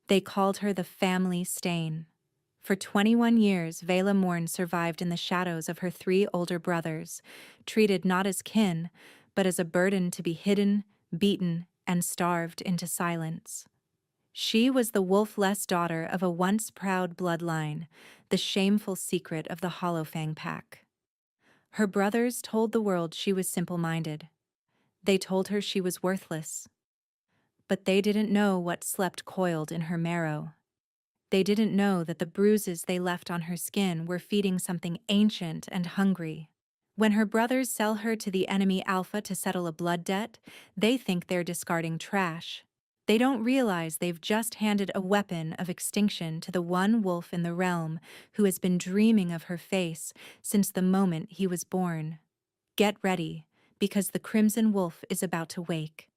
They called her the family stain. For 21 years, Vela Morn survived in the shadows of her three older brothers, treated not as kin, but as a burden to be hidden, beaten, and starved into silence. She was the wolf-less daughter of a once proud bloodline, the shameful secret of the Hollowfang pack. Her brothers told the world she was simple-minded. They told her she was worthless. But they didn't know what slept coiled in her marrow. They didn't know that the bruises they left on her skin were feeding something ancient and hungry. When her brothers sell her to the enemy Alpha to settle a blood debt, they think they're discarding trash. They don't realize they've just handed a weapon of extinction to the one wolf in the realm who has been dreaming of her face since the moment he was born. Get ready, because the Crimson Wolf is about to wake,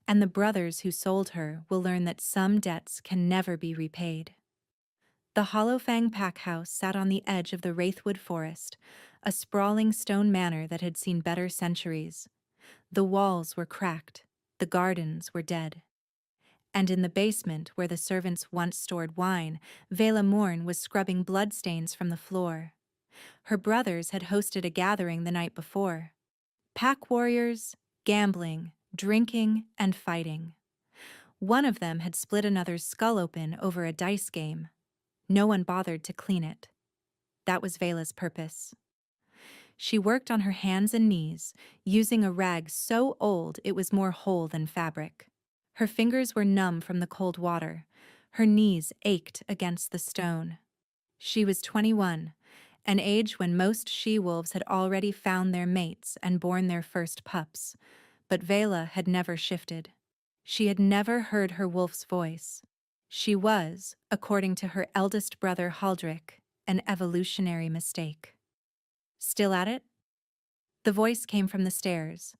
and the brothers who sold her will learn that some debts can never be repaid. The Hollowfang pack house sat on the edge of the Wraithwood forest, a sprawling stone manor that had seen better centuries. The walls were cracked, the gardens were dead. And in the basement where the servants once stored wine, Vela Morn was scrubbing bloodstains from the floor. Her brothers had hosted a gathering the night before. Pack warriors, gambling, drinking, and fighting. One of them had split another's skull open over a dice game. No one bothered to clean it. That was Vela's purpose. She worked on her hands and knees, using a rag so old it was more whole than fabric. Her fingers were numb from the cold water. Her knees ached against the stone. She was 21, an age when most she-wolves had already found their mates and born their first pups. But Vela had never shifted. She had never heard her wolf's voice. She was, according to her eldest brother Haldrick, an evolutionary mistake. Still at it? The voice came from the stairs.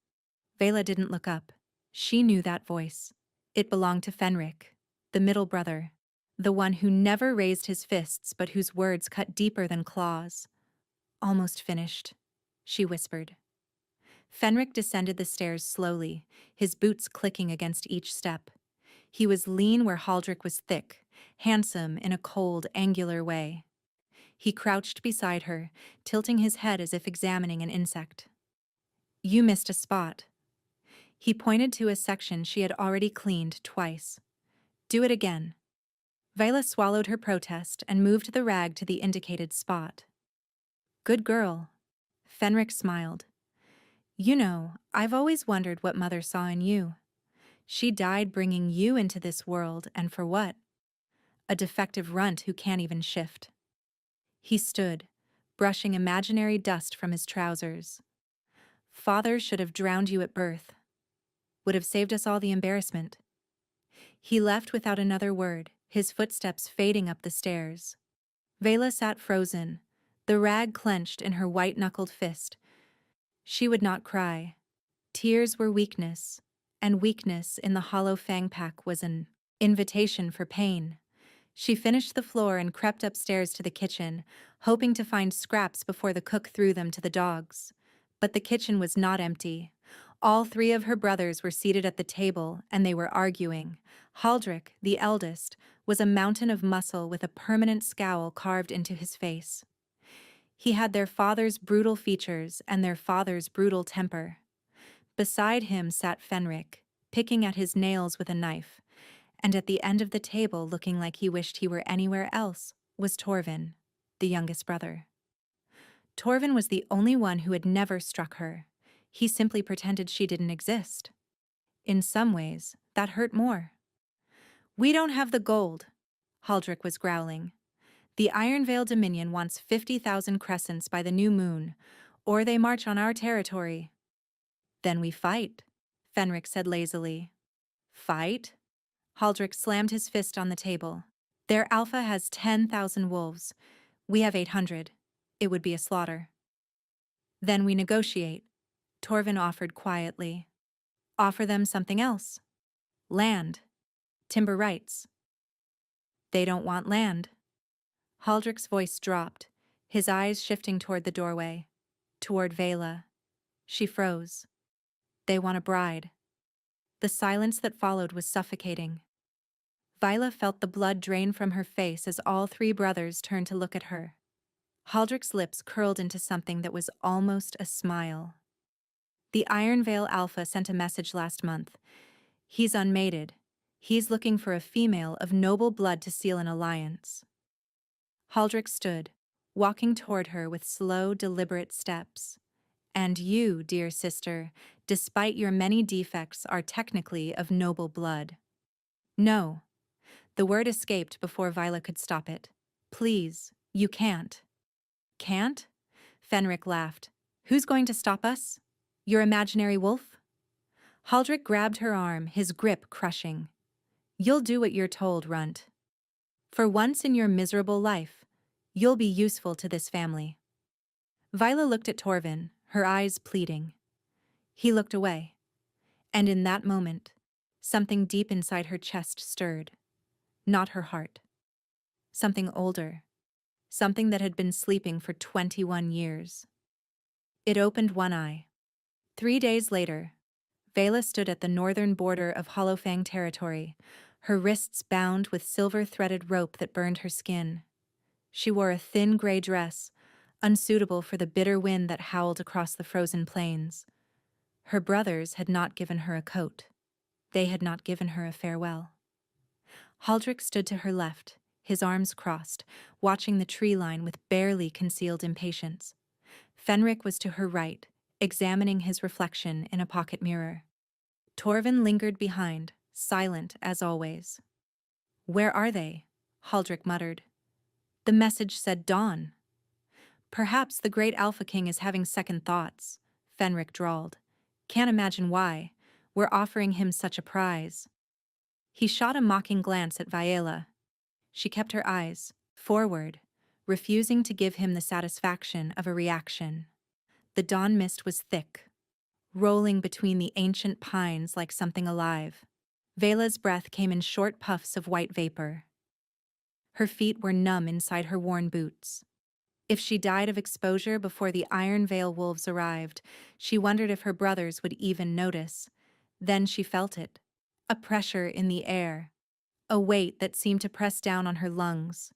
Vela didn't look up. She knew that voice. It belonged to Fenric, the middle brother, the one who never raised his fists but whose words cut deeper than claws. Almost finished, she whispered. Fenric descended the stairs slowly, his boots clicking against each step. He was lean where Haldrick was thick, handsome in a cold, angular way. He crouched beside her, tilting his head as if examining an insect. You missed a spot. He pointed to a section she had already cleaned twice. Do it again. Vela swallowed her protest and moved the rag to the indicated spot. Good girl. Fenric smiled. You know, I've always wondered what Mother saw in you. She died bringing you into this world, and for what? A defective runt who can't even shift. He stood, brushing imaginary dust from his trousers. Father should have drowned you at birth. Would have saved us all the embarrassment. He left without another word, his footsteps fading up the stairs. Vela sat frozen, the rag clenched in her white-knuckled fist. She would not cry. Tears were weakness, and weakness in the hollow fang pack was an invitation for pain. She finished the floor and crept upstairs to the kitchen, hoping to find scraps before the cook threw them to the dogs. But the kitchen was not empty. All three of her brothers were seated at the table, and they were arguing. Haldrick, the eldest, was a mountain of muscle with a permanent scowl carved into his face. He had their father's brutal features and their father's brutal temper. Beside him sat Fenric, picking at his nails with a knife, and at the end of the table, looking like he wished he were anywhere else, was Torvin, the youngest brother. Torvin was the only one who had never struck her. He simply pretended she didn't exist. In some ways, that hurt more. We don't have the gold, Haldrick was growling. The Ironvale Dominion wants 50,000 crescents by the new moon, or they march on our territory. Then we fight, Fenric said lazily. Fight? Haldrick slammed his fist on the table. Their alpha has 10,000 wolves. We have 800. It would be a slaughter. Then we negotiate, Torvin offered quietly. Offer them something else. Land. Timber rights. They don't want land. Haldrick's voice dropped, his eyes shifting toward the doorway, toward Vela. She froze. They want a bride. The silence that followed was suffocating. Viola felt the blood drain from her face as all three brothers turned to look at her. Haldrick's lips curled into something that was almost a smile. The Iron Veil Alpha sent a message last month. He's unmated. He's looking for a female of noble blood to seal an alliance. Haldrick stood, walking toward her with slow, deliberate steps. And you, dear sister, despite your many defects, are technically of noble blood. No. The word escaped before Viola could stop it. Please, you can't. Can't? Fenric laughed. Who's going to stop us? Your imaginary wolf? Haldrick grabbed her arm, his grip crushing. You'll do what you're told, Runt. For once in your miserable life, you'll be useful to this family. Viola looked at Torvin, her eyes pleading. He looked away. And in that moment, something deep inside her chest stirred. Not her heart. Something older. Something that had been sleeping for 21 years. It opened one eye. 3 days later, Vela stood at the northern border of Hollowfang territory, her wrists bound with silver-threaded rope that burned her skin. She wore a thin gray dress, unsuitable for the bitter wind that howled across the frozen plains. Her brothers had not given her a coat. They had not given her a farewell. Haldrick stood to her left, his arms crossed, watching the tree line with barely concealed impatience. Fenric was to her right, examining his reflection in a pocket mirror. Torvin lingered behind, silent as always. Where are they? Haldrick muttered. The message said dawn. Perhaps the great Alpha King is having second thoughts, Fenric drawled. Can't imagine why. We're offering him such a prize. He shot a mocking glance at Viola. She kept her eyes forward, refusing to give him the satisfaction of a reaction. The dawn mist was thick, rolling between the ancient pines like something alive. Vela's breath came in short puffs of white vapor. Her feet were numb inside her worn boots. If she died of exposure before the Iron Veil wolves arrived, she wondered if her brothers would even notice. Then she felt it. A pressure in the air. A weight that seemed to press down on her lungs.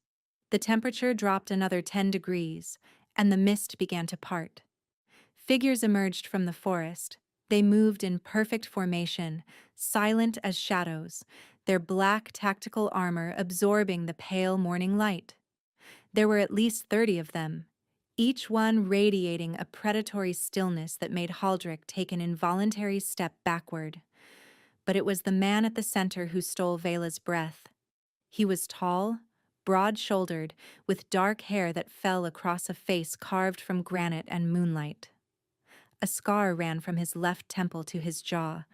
The temperature dropped another 10 degrees, and the mist began to part. Figures emerged from the forest. They moved in perfect formation, silent as shadows, their black tactical armor absorbing the pale morning light. There were at least 30 of them, each one radiating a predatory stillness that made Haldrick take an involuntary step backward. But it was the man at the center who stole Vela's breath. He was tall, broad-shouldered, with dark hair that fell across a face carved from granite and moonlight. A scar ran from his left temple to his jaw,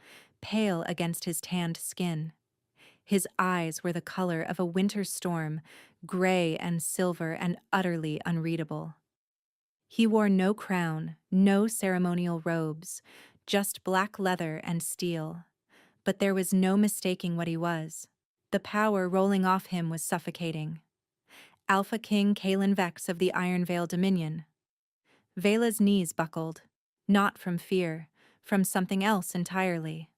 pale against his tanned skin. His eyes were the color of a winter storm, gray and silver and utterly unreadable. He wore no crown, no ceremonial robes, just black leather and steel. But there was no mistaking what he was. The power rolling off him was suffocating. Alpha King Kalen Vex of the Iron Veil Dominion. Vela's knees buckled, not from fear, from something else entirely.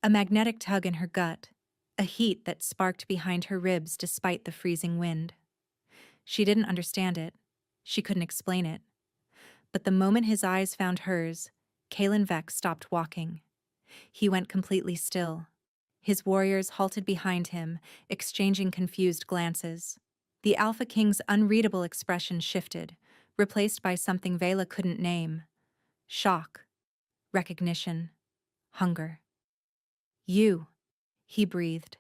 A magnetic tug in her gut, a heat that sparked behind her ribs despite the freezing wind. She didn't understand it. She couldn't explain it. But the moment his eyes found hers, Kalen Vex stopped walking. He went completely still. His warriors halted behind him, exchanging confused glances. The Alpha King's unreadable expression shifted, replaced by something Vela couldn't name. Shock. Recognition. Hunger. You, he breathed.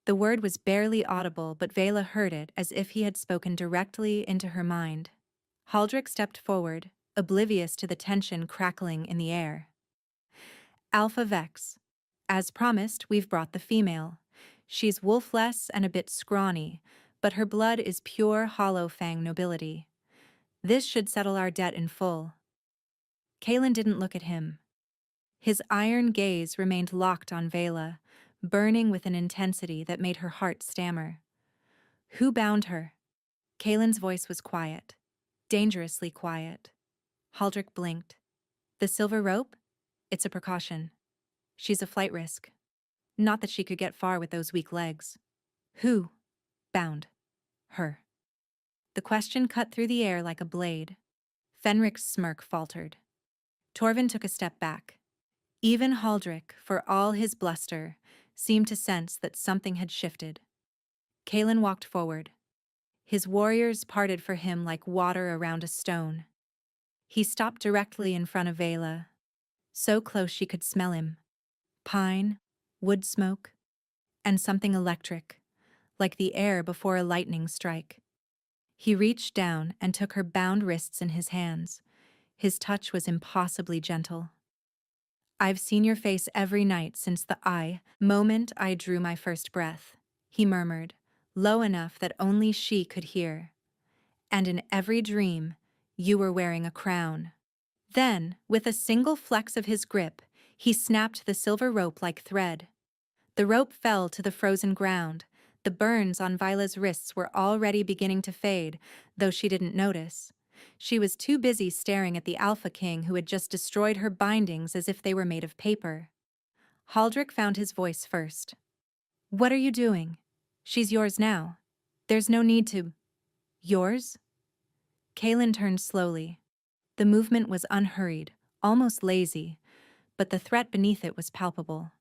The word was barely audible, but Vela heard it as if he had spoken directly into her mind. Haldrick stepped forward, oblivious to the tension crackling in the air. Alpha Vex. As promised, we've brought the female. She's wolfless and a bit scrawny, but her blood is pure Hollowfang nobility. This should settle our debt in full. Kalen didn't look at him. His iron gaze remained locked on Vela, burning with an intensity that made her heart stammer. Who bound her? Kalen's voice was quiet, dangerously quiet. Haldrick blinked. The silver rope? It's a precaution. She's a flight risk. Not that she could get far with those weak legs. Who bound her? The question cut through the air like a blade. Fenric's smirk faltered. Torvin took a step back. Even Haldrick, for all his bluster, seemed to sense that something had shifted. Kalen walked forward. His warriors parted for him like water around a stone. He stopped directly in front of Vela, so close she could smell him. Pine, wood smoke, and something electric, like the air before a lightning strike. He reached down and took her bound wrists in his hands. His touch was impossibly gentle. "I've seen your face every night since the moment I drew my first breath," he murmured, low enough that only she could hear. "And in every dream, you were wearing a crown." Then, with a single flex of his grip, he snapped the silver rope like thread. The rope fell to the frozen ground. The burns on Vila's wrists were already beginning to fade, though she didn't notice. She was too busy staring at the Alpha King who had just destroyed her bindings as if they were made of paper. Haldrick found his voice first. "What are you doing? She's yours now. There's no need to—" "Yours?" Kalen turned slowly. The movement was unhurried, almost lazy, but the threat beneath it was palpable.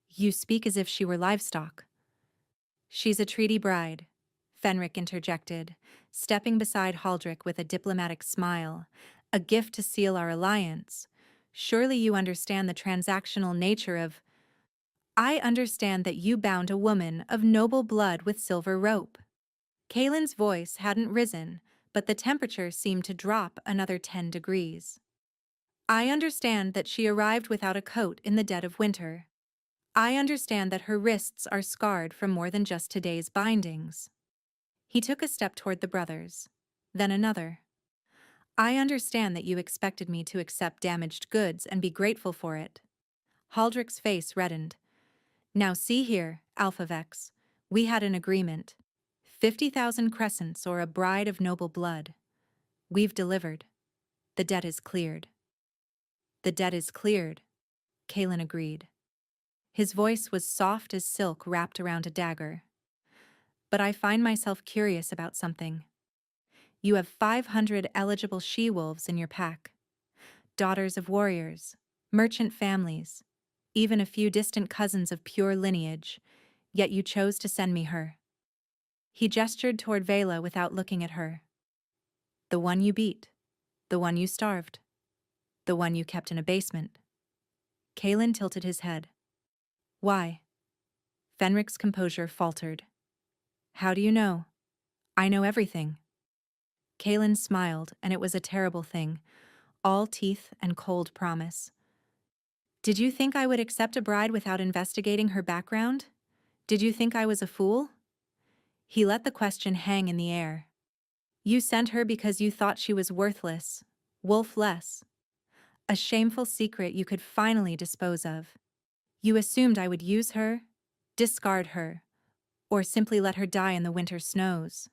"You speak as if she were livestock." "She's a treaty bride," Fenric interjected, stepping beside Haldrick with a diplomatic smile. "A gift to seal our alliance. Surely you understand the transactional nature of—" "I understand that you bound a woman of noble blood with silver rope." Kalen's voice hadn't risen, but the temperature seemed to drop another 10 degrees. "I understand that she arrived without a coat in the dead of winter. I understand that her wrists are scarred from more than just today's bindings." He took a step toward the brothers, then another. "I understand that you expected me to accept damaged goods and be grateful for it." Haldrick's face reddened. "Now see here, Alphavex, we had an agreement. 50,000 crescents or a bride of noble blood. We've delivered. The debt is cleared." "The debt is cleared," Kalen agreed. His voice was soft as silk wrapped around a dagger. "But I find myself curious about something. You have 500 eligible she-wolves in your pack. Daughters of warriors, merchant families, even a few distant cousins of pure lineage, yet you chose to send me her." He gestured toward Vela without looking at her. "The one you beat, the one you starved, the one you kept in a basement." Kalen tilted his head. "Why?" Fenric's composure faltered. "How do you know?" "I know everything." Kalen smiled, and it was a terrible thing, all teeth and cold promise. "Did you think I would accept a bride without investigating her background? Did you think I was a fool?" He let the question hang in the air. "You sent her because you thought she was worthless, wolf-less. A shameful secret you could finally dispose of. You assumed I would use her, discard her, or simply let her die in the winter snows."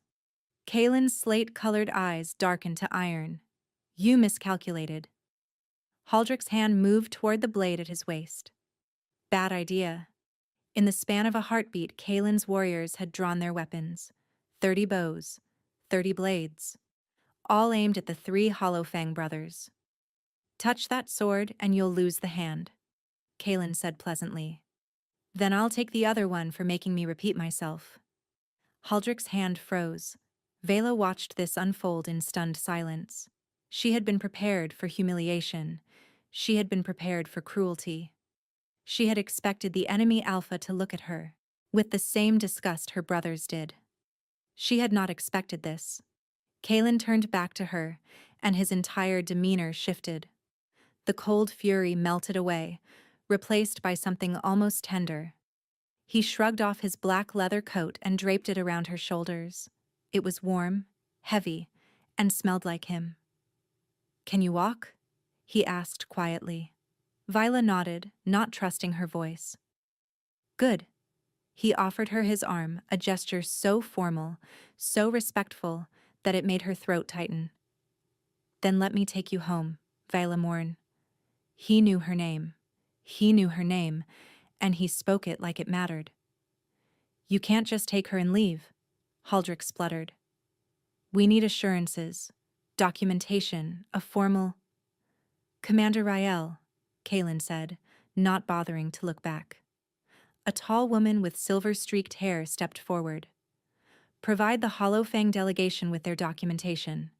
Kalen's slate-colored eyes darkened to iron. "You miscalculated." Haldrick's hand moved toward the blade at his waist. "Bad idea." In the span of a heartbeat, Kalen's warriors had drawn their weapons. 30 bows, 30 blades, all aimed at the 3 Hollowfang brothers. "Touch that sword and you'll lose the hand," Kalen said pleasantly. "Then I'll take the other one for making me repeat myself." Haldrick's hand froze. Vela watched this unfold in stunned silence. She had been prepared for humiliation. She had been prepared for cruelty. She had expected the enemy Alpha to look at her with the same disgust her brothers did. She had not expected this. Kalen turned back to her, and his entire demeanor shifted. The cold fury melted away, replaced by something almost tender. He shrugged off his black leather coat and draped it around her shoulders. It was warm, heavy, and smelled like him. "Can you walk?" he asked quietly. Vila nodded, not trusting her voice. "Good." He offered her his arm, a gesture so formal, so respectful, that it made her throat tighten. "Then let me take you home, Vila Morn." He knew her name. He knew her name, and he spoke it like it mattered. You can't just take her and leave, Haldrick spluttered. We need assurances, documentation, a formal... Commander Rael, Kaelin said, not bothering to look back. A tall woman with silver-streaked hair stepped forward. Provide the Hollow Fang delegation with their documentation,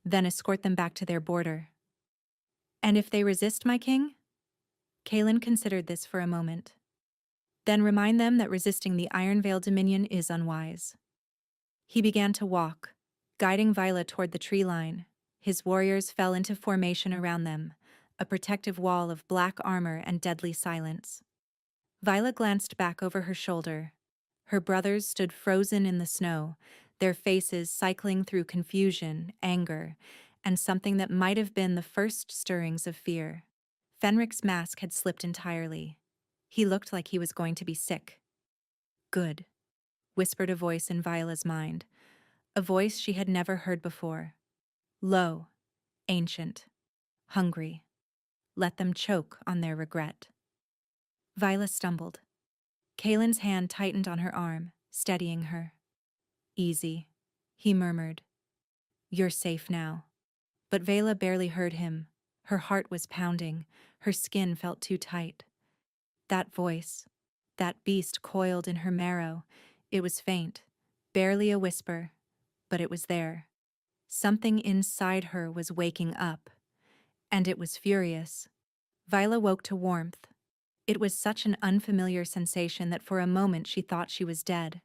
then escort them back to their border. And if they resist, my king? Kaelin considered this for a moment. Then remind them that resisting the Ironvale Dominion is unwise. He began to walk, guiding Viola toward the tree line. His warriors fell into formation around them, a protective wall of black armor and deadly silence. Viola glanced back over her shoulder. Her brothers stood frozen in the snow, their faces cycling through confusion, anger, and something that might have been the first stirrings of fear. Fenric's mask had slipped entirely. He looked like he was going to be sick. Good, whispered a voice in Viola's mind, a voice she had never heard before. Low, ancient, hungry. Let them choke on their regret. Viola stumbled. Kaelin's hand tightened on her arm, steadying her. Easy, he murmured. You're safe now. But Vela barely heard him. Her heart was pounding. Her skin felt too tight. That voice, that beast coiled in her marrow, it was faint, barely a whisper, but it was there. Something inside her was waking up, and it was furious. Viola woke to warmth. It was such an unfamiliar sensation that for a moment she thought she was dead.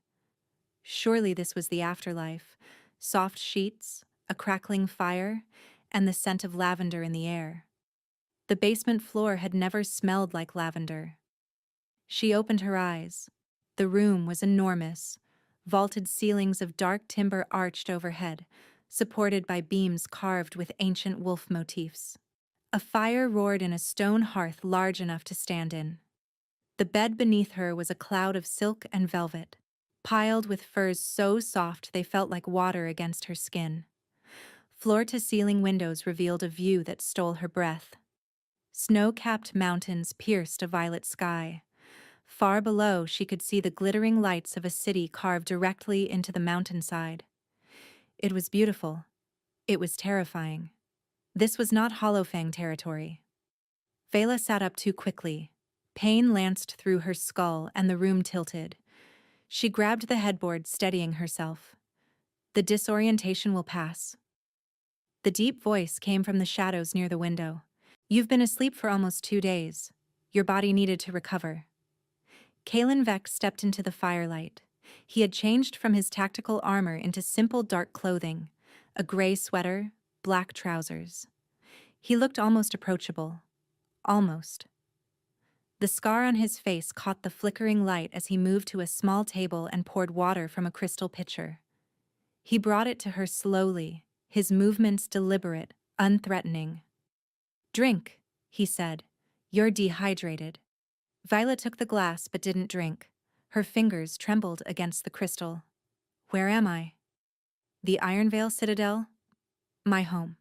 Surely this was the afterlife. Soft sheets, a crackling fire, and the scent of lavender in the air. The basement floor had never smelled like lavender. She opened her eyes. The room was enormous. Vaulted ceilings of dark timber arched overhead, supported by beams carved with ancient wolf motifs. A fire roared in a stone hearth large enough to stand in. The bed beneath her was a cloud of silk and velvet, piled with furs so soft they felt like water against her skin. Floor-to-ceiling windows revealed a view that stole her breath. Snow-capped mountains pierced a violet sky. Far below, she could see the glittering lights of a city carved directly into the mountainside. It was beautiful. It was terrifying. This was not Hollowfang territory. Vela sat up too quickly. Pain lanced through her skull and the room tilted. She grabbed the headboard, steadying herself. The disorientation will pass. The deep voice came from the shadows near the window. You've been asleep for almost 2 days. Your body needed to recover. Kaelin Vex stepped into the firelight. He had changed from his tactical armor into simple dark clothing, a gray sweater, black trousers. He looked almost approachable. Almost. The scar on his face caught the flickering light as he moved to a small table and poured water from a crystal pitcher. He brought it to her slowly, his movements deliberate, unthreatening. Drink, he said. You're dehydrated. Viola took the glass but didn't drink. Her fingers trembled against the crystal. Where am I? The Ironvale Citadel? My home.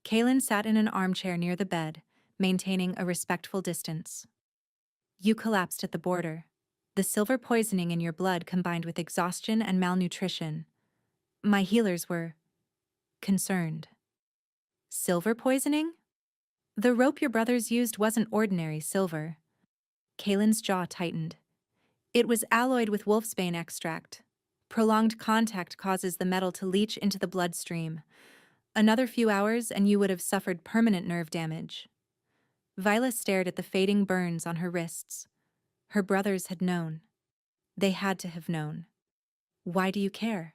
Kaelin sat in an armchair near the bed, maintaining a respectful distance. You collapsed at the border. The silver poisoning in your blood combined with exhaustion and malnutrition. My healers were concerned. Silver poisoning? The rope your brothers used wasn't ordinary silver. Kaelin's jaw tightened. It was alloyed with wolfsbane extract. Prolonged contact causes the metal to leach into the bloodstream. Another few hours and you would have suffered permanent nerve damage. Viola stared at the fading burns on her wrists. Her brothers had known. They had to have known. Why do you care?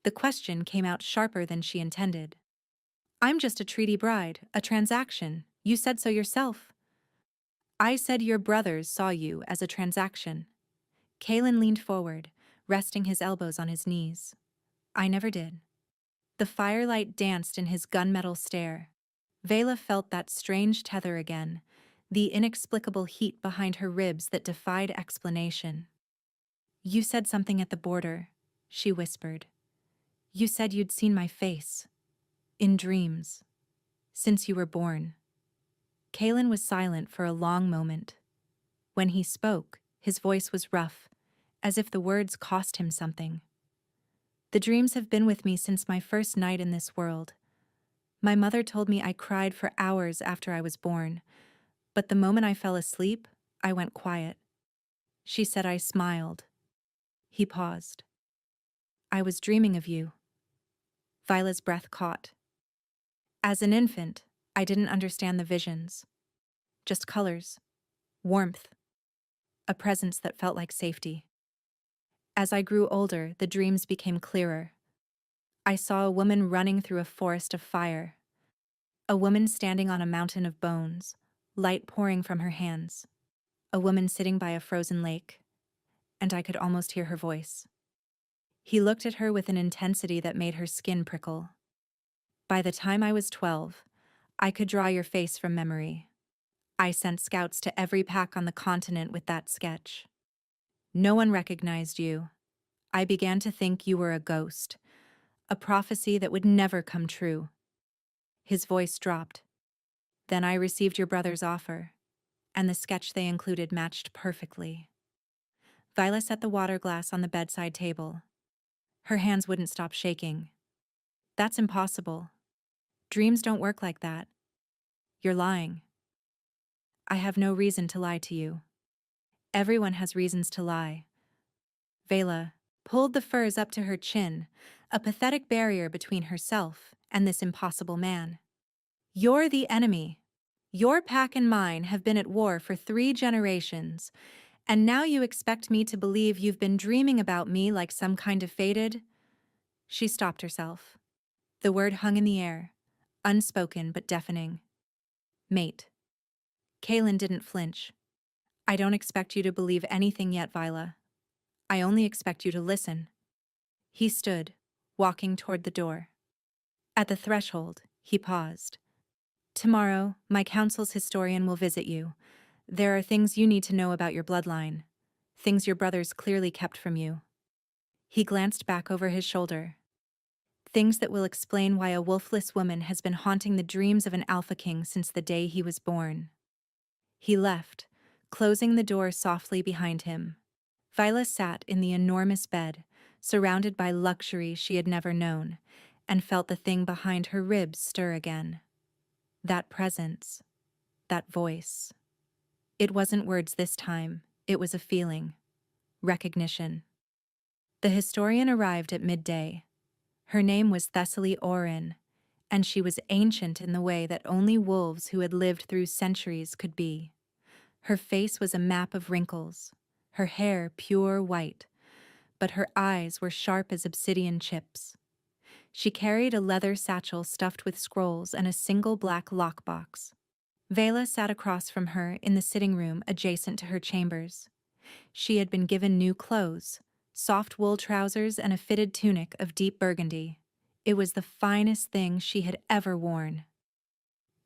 The question came out sharper than she intended. I'm just a treaty bride, a transaction. You said so yourself. I said your brothers saw you as a transaction. Kaelin leaned forward, resting his elbows on his knees. I never did. The firelight danced in his gunmetal stare. Vela felt that strange tether again, the inexplicable heat behind her ribs that defied explanation. You said something at the border, she whispered. You said you'd seen my face. In dreams. Since you were born. Kaelin was silent for a long moment. When he spoke, his voice was rough, as if the words cost him something. The dreams have been with me since my first night in this world. My mother told me I cried for hours after I was born, but the moment I fell asleep, I went quiet. She said I smiled. He paused. I was dreaming of you. Vila's breath caught. As an infant, I didn't understand the visions. Just colors, warmth, a presence that felt like safety. As I grew older, the dreams became clearer. I saw a woman running through a forest of fire. A woman standing on a mountain of bones, light pouring from her hands. A woman sitting by a frozen lake, and I could almost hear her voice. He looked at her with an intensity that made her skin prickle. By the time I was 12, I could draw your face from memory. I sent scouts to every pack on the continent with that sketch. No one recognized you. I began to think you were a ghost, a prophecy that would never come true. His voice dropped. Then I received your brother's offer, and the sketch they included matched perfectly. Viola set the water glass on the bedside table. Her hands wouldn't stop shaking. That's impossible. Dreams don't work like that. You're lying. I have no reason to lie to you. Everyone has reasons to lie. Vela pulled the furs up to her chin, a pathetic barrier between herself and this impossible man. You're the enemy. Your pack and mine have been at war for 3 generations, and now you expect me to believe you've been dreaming about me like some kind of fated? She stopped herself. The word hung in the air, unspoken but deafening. Mate. Kaelin didn't flinch. I don't expect you to believe anything yet, Vila. I only expect you to listen. He stood, walking toward the door. At the threshold, he paused. Tomorrow, my council's historian will visit you. There are things you need to know about your bloodline. Things your brothers clearly kept from you. He glanced back over his shoulder. Things that will explain why a wolfless woman has been haunting the dreams of an Alpha King since the day he was born. He left, closing the door softly behind him. Vila sat in the enormous bed, surrounded by luxury she had never known, and felt the thing behind her ribs stir again. That presence, that voice. It wasn't words this time, it was a feeling. Recognition. The historian arrived at midday. Her name was Thessaly Orin, and she was ancient in the way that only wolves who had lived through centuries could be. Her face was a map of wrinkles, her hair pure white, but her eyes were sharp as obsidian chips. She carried a leather satchel stuffed with scrolls and a single black lockbox. Vela sat across from her in the sitting room adjacent to her chambers. She had been given new clothes, soft wool trousers and a fitted tunic of deep burgundy. It was the finest thing she had ever worn.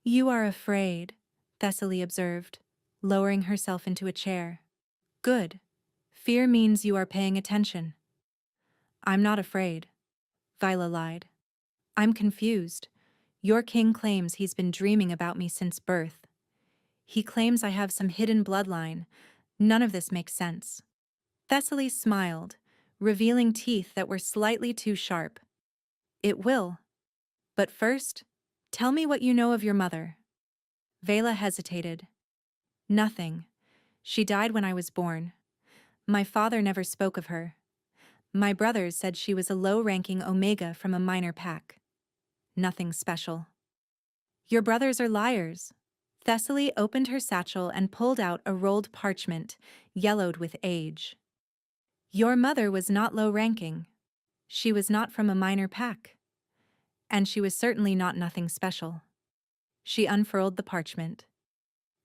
You are afraid, Thessaly observed, lowering herself into a chair. Good. Fear means you are paying attention. I'm not afraid, Vila lied. I'm confused. Your king claims he's been dreaming about me since birth. He claims I have some hidden bloodline. None of this makes sense. Thessaly smiled, revealing teeth that were slightly too sharp. It will. But first, tell me what you know of your mother. Vela hesitated. Nothing. She died when I was born. My father never spoke of her. My brothers said she was a low-ranking Omega from a minor pack. Nothing special. Your brothers are liars. Thessaly opened her satchel and pulled out a rolled parchment, yellowed with age. Your mother was not low-ranking. She was not from a minor pack. And she was certainly not nothing special. She unfurled the parchment.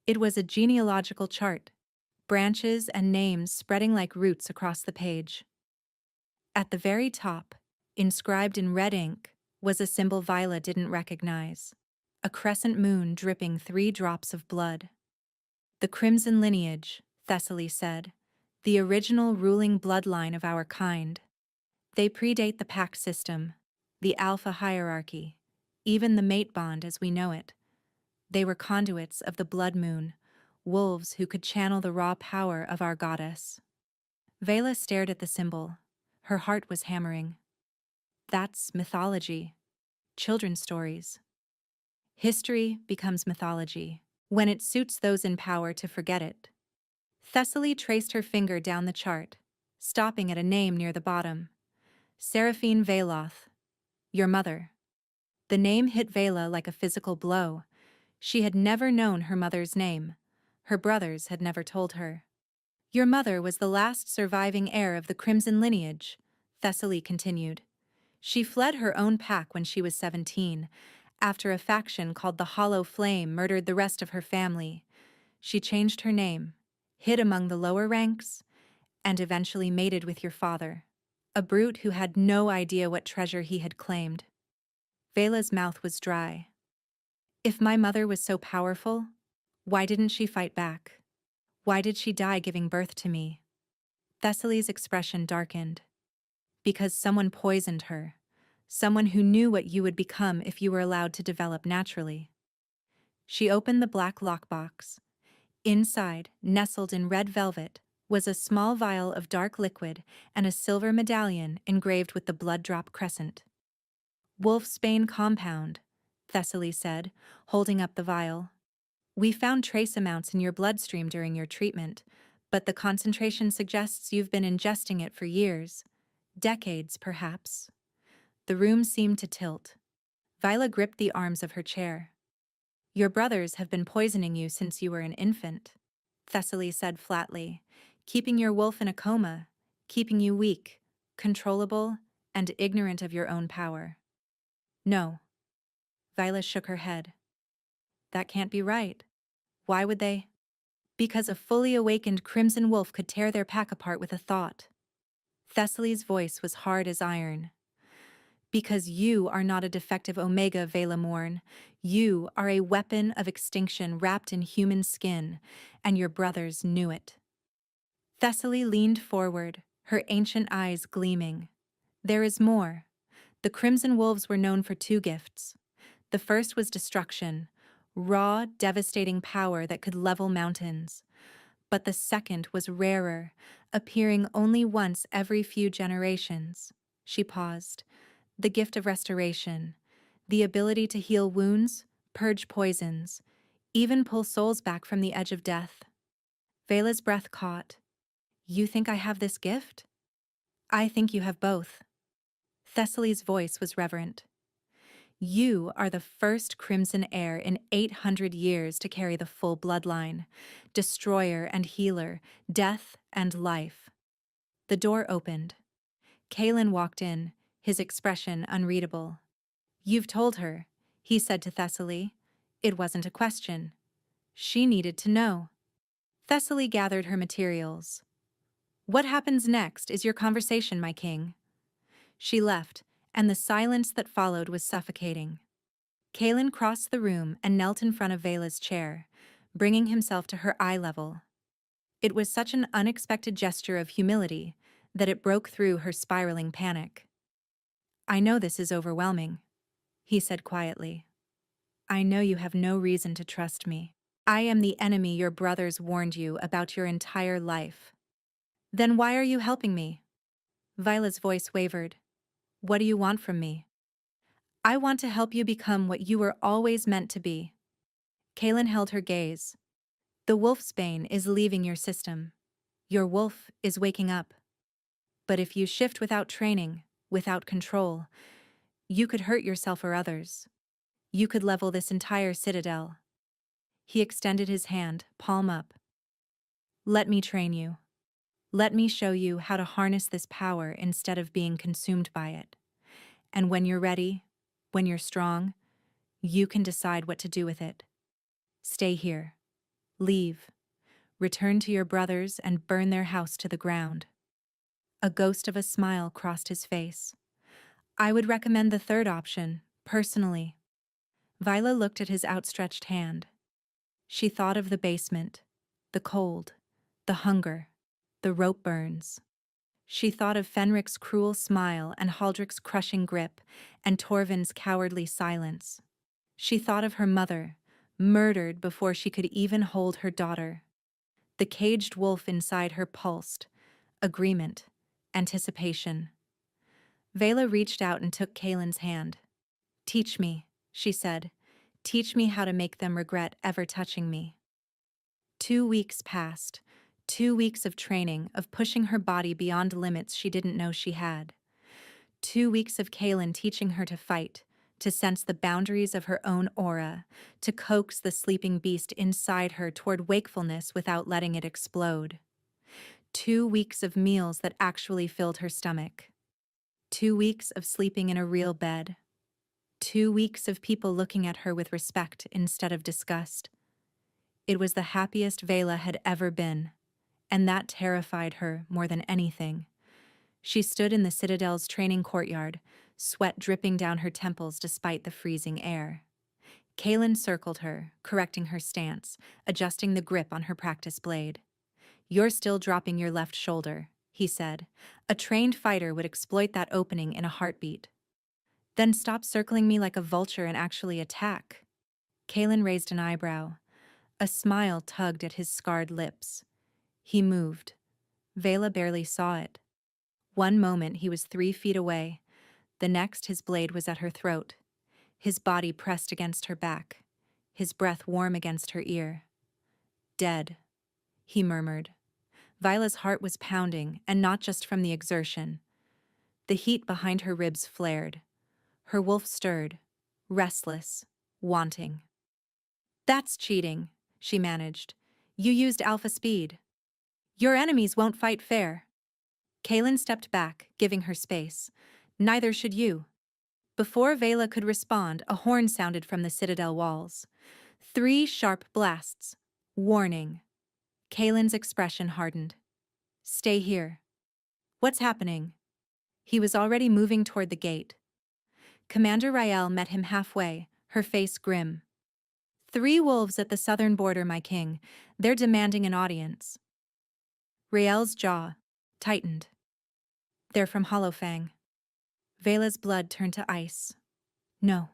It was a genealogical chart, branches and names spreading like roots across the page. At the very top, inscribed in red ink, was a symbol Vila didn't recognize. A crescent moon dripping 3 drops of blood. The crimson lineage, Thessaly said, the original ruling bloodline of our kind. They predate the pack system, the alpha hierarchy, even the mate bond as we know it. They were conduits of the blood moon, wolves who could channel the raw power of our goddess. Vela stared at the symbol. Her heart was hammering. That's mythology. Children's stories. History becomes mythology when it suits those in power to forget it. Thessaly traced her finger down the chart, stopping at a name near the bottom. Seraphine Veloth. Your mother. The name hit Vela like a physical blow. She had never known her mother's name. Her brothers had never told her. Your mother was the last surviving heir of the Crimson lineage, Thessaly continued. She fled her own pack when she was 17, after a faction called the Hollow Flame murdered the rest of her family. She changed her name, hid among the lower ranks, and eventually mated with your father, a brute who had no idea what treasure he had claimed. Vela's mouth was dry. If my mother was so powerful, why didn't she fight back? Why did she die giving birth to me? Thessaly's expression darkened. Because someone poisoned her. Someone who knew what you would become if you were allowed to develop naturally. She opened the black lockbox. Inside, nestled in red velvet, was a small vial of dark liquid and a silver medallion engraved with the blood drop crescent. Wolfsbane compound, Thessaly said, holding up the vial. We found trace amounts in your bloodstream during your treatment, but the concentration suggests you've been ingesting it for years. Decades, perhaps. The room seemed to tilt. Viola gripped the arms of her chair. Your brothers have been poisoning you since you were an infant, Thessaly said flatly, keeping your wolf in a coma, keeping you weak, controllable, and ignorant of your own power. No. Viola shook her head. That can't be right. Why would they? Because a fully awakened crimson wolf could tear their pack apart with a thought. Thessaly's voice was hard as iron. Because you are not a defective Omega, Vela Morn. You are a weapon of extinction wrapped in human skin, and your brothers knew it. Thessaly leaned forward, her ancient eyes gleaming. There is more. The Crimson Wolves were known for two gifts. The first was destruction, raw, devastating power that could level mountains. But the second was rarer, appearing only once every few generations. She paused. The gift of restoration, the ability to heal wounds, purge poisons, even pull souls back from the edge of death. Vela's breath caught. You think I have this gift? I think you have both. Thessaly's voice was reverent. You are the first Crimson heir in 800 years to carry the full bloodline, destroyer and healer, death and life. The door opened. Kalen walked in, his expression unreadable. You've told her, he said to Thessaly. It wasn't a question. She needed to know. Thessaly gathered her materials. What happens next is your conversation, my king. She left, and the silence that followed was suffocating. Kalen crossed the room and knelt in front of Vela's chair, bringing himself to her eye level. It was such an unexpected gesture of humility that it broke through her spiraling panic. I know this is overwhelming, he said quietly. I know you have no reason to trust me. I am the enemy your brothers warned you about your entire life. Then why are you helping me? Viola's voice wavered. What do you want from me? I want to help you become what you were always meant to be. Kaylin held her gaze. The wolfsbane is leaving your system. Your wolf is waking up. But if you shift without training, without control, you could hurt yourself or others. You could level this entire citadel. He extended his hand, palm up. Let me train you. Let me show you how to harness this power instead of being consumed by it. And when you're ready, when you're strong, you can decide what to do with it. Stay here. Leave. Return to your brothers and burn their house to the ground. A ghost of a smile crossed his face. I would recommend the third option, personally. Viola looked at his outstretched hand. She thought of the basement, the cold, the hunger, the rope burns. She thought of Fenric's cruel smile and Haldric's crushing grip and Torvin's cowardly silence. She thought of her mother, murdered before she could even hold her daughter. The caged wolf inside her pulsed, agreement, anticipation. Vela reached out and took Kalen's hand. "Teach me," she said. "Teach me how to make them regret ever touching me." 2 weeks passed. 2 weeks of training, of pushing her body beyond limits she didn't know she had. 2 weeks of Kalen teaching her to fight, to sense the boundaries of her own aura, to coax the sleeping beast inside her toward wakefulness without letting it explode. 2 weeks of meals that actually filled her stomach. 2 weeks of sleeping in a real bed. 2 weeks of people looking at her with respect instead of disgust. It was the happiest Vela had ever been, and that terrified her more than anything. She stood in the Citadel's training courtyard, sweat dripping down her temples despite the freezing air. Kalen circled her, correcting her stance, adjusting the grip on her practice blade. "You're still dropping your left shoulder," he said. "A trained fighter would exploit that opening in a heartbeat." "Then stop circling me like a vulture and actually attack." Kalen raised an eyebrow. A smile tugged at his scarred lips. He moved. Vela barely saw it. One moment he was 3 feet away. The next his blade was at her throat. His body pressed against her back. His breath warm against her ear. "Dead," he murmured. Vila's heart was pounding, and not just from the exertion. The heat behind her ribs flared. Her wolf stirred, restless, wanting. "That's cheating," she managed. "You used alpha speed. Your enemies won't fight fair." Kalen stepped back, giving her space. "Neither should you." Before Vela could respond, a horn sounded from the Citadel walls. 3 sharp blasts. Warning. Kalen's expression hardened. "Stay here." "What's happening?" He was already moving toward the gate. Commander Rael met him halfway, her face grim. "3 wolves at the southern border, my king. They're demanding an audience." Rael's jaw tightened. "They're from Hollowfang." Vela's blood turned to ice. No,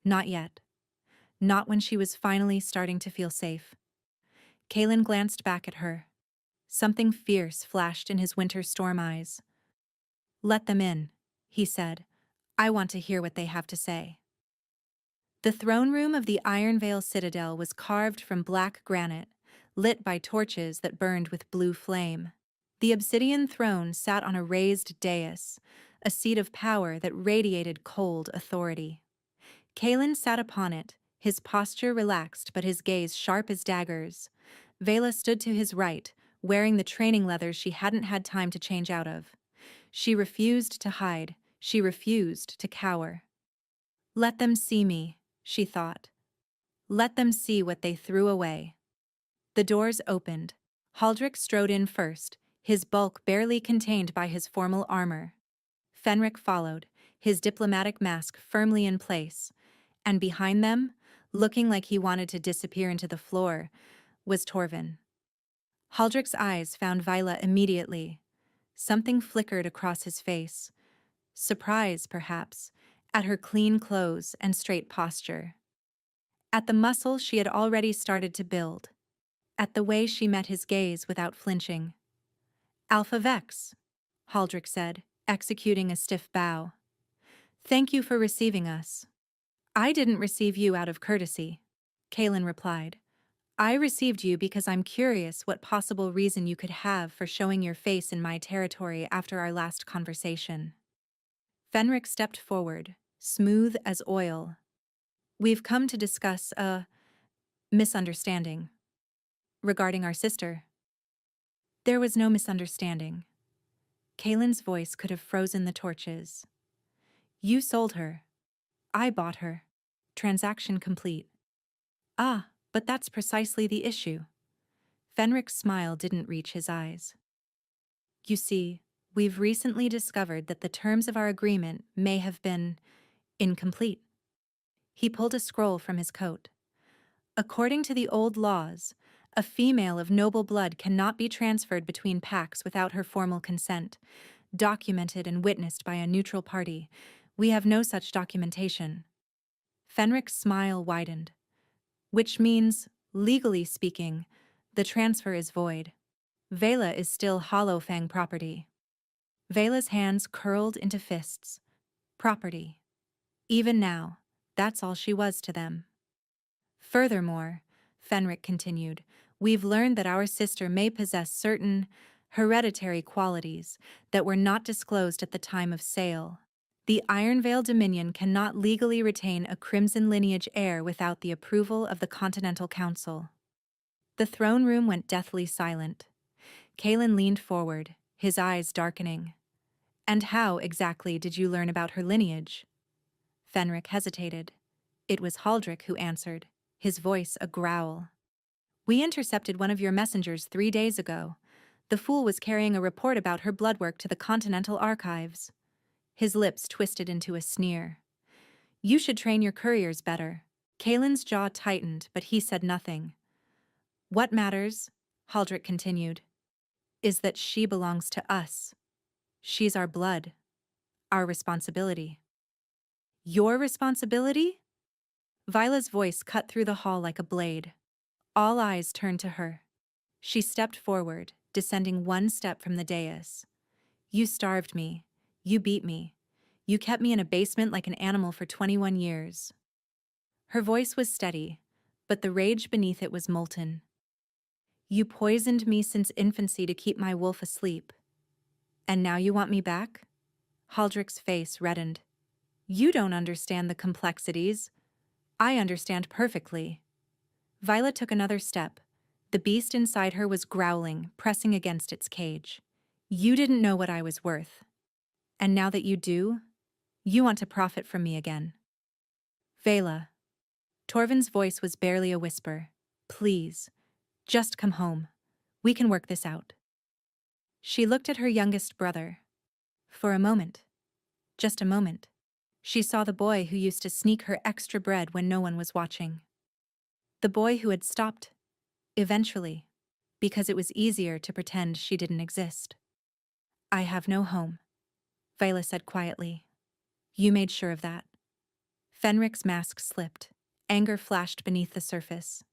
not yet. Not when she was finally starting to feel safe. Kalen glanced back at her. Something fierce flashed in his winter storm eyes. "Let them in," he said. "I want to hear what they have to say." The throne room of the Ironvale Citadel was carved from black granite, lit by torches that burned with blue flame. The obsidian throne sat on a raised dais, a seat of power that radiated cold authority. Kalen sat upon it, his posture relaxed but his gaze sharp as daggers. Vela stood to his right, wearing the training leathers she hadn't had time to change out of. She refused to hide. She refused to cower. "Let them see me," she thought. "Let them see what they threw away." The doors opened. Haldrick strode in first, his bulk barely contained by his formal armor. Fenric followed, his diplomatic mask firmly in place, and behind them, looking like he wanted to disappear into the floor, was Torvin. Haldrick's eyes found Vila immediately. Something flickered across his face. Surprise, perhaps, at her clean clothes and straight posture. At the muscle she had already started to build. At the way she met his gaze without flinching. "Alpha Vex," Haldrick said, executing a stiff bow. "Thank you for receiving us." "I didn't receive you out of courtesy," Kalen replied. "I received you because I'm curious what possible reason you could have for showing your face in my territory after our last conversation." Fenric stepped forward, smooth as oil. "We've come to discuss a misunderstanding regarding our sister." There was no misunderstanding. Kalen's voice could have frozen the torches. "You sold her. I bought her. Transaction complete." "Ah, but that's precisely the issue." Fenric's smile didn't reach his eyes. "You see, we've recently discovered that the terms of our agreement may have been incomplete." He pulled a scroll from his coat. "According to the old laws, a female of noble blood cannot be transferred between packs without her formal consent, documented and witnessed by a neutral party. We have no such documentation." Fenric's smile widened. "Which means, legally speaking, the transfer is void." Vela is still Hollow Fang property. Vela's hands curled into fists. Property. Even now, that's all she was to them. Furthermore, Fenric continued, we've learned that our sister may possess certain hereditary qualities that were not disclosed at the time of sale. The Ironvale Dominion cannot legally retain a Crimson lineage heir without the approval of the Continental Council. The throne room went deathly silent. Kalen leaned forward, his eyes darkening. And how, exactly, did you learn about her lineage? Fenric hesitated. It was Haldrick who answered, his voice a growl. We intercepted one of your messengers 3 days ago. The fool was carrying a report about her bloodwork to the Continental Archives. His lips twisted into a sneer. You should train your couriers better. Kalen's jaw tightened, but he said nothing. What matters, Haldrick continued, is that she belongs to us. She's our blood. Our responsibility. Your responsibility? Vila's voice cut through the hall like a blade. All eyes turned to her. She stepped forward, descending 1 step from the dais. You starved me. You beat me. You kept me in a basement like an animal for 21 years. Her voice was steady, but the rage beneath it was molten. You poisoned me since infancy to keep my wolf asleep. And now you want me back? Haldrick's face reddened. You don't understand the complexities. I understand perfectly. Vila took another step. The beast inside her was growling, pressing against its cage. You didn't know what I was worth. And now that you do, you want to profit from me again. Vela. Torvin's voice was barely a whisper. Please, just come home. We can work this out. She looked at her youngest brother. For a moment. Just a moment. She saw the boy who used to sneak her extra bread when no one was watching. The boy who had stopped, eventually, because it was easier to pretend she didn't exist. I have no home, Vila said quietly. You made sure of that. Fenric's mask slipped. Anger flashed beneath the surface.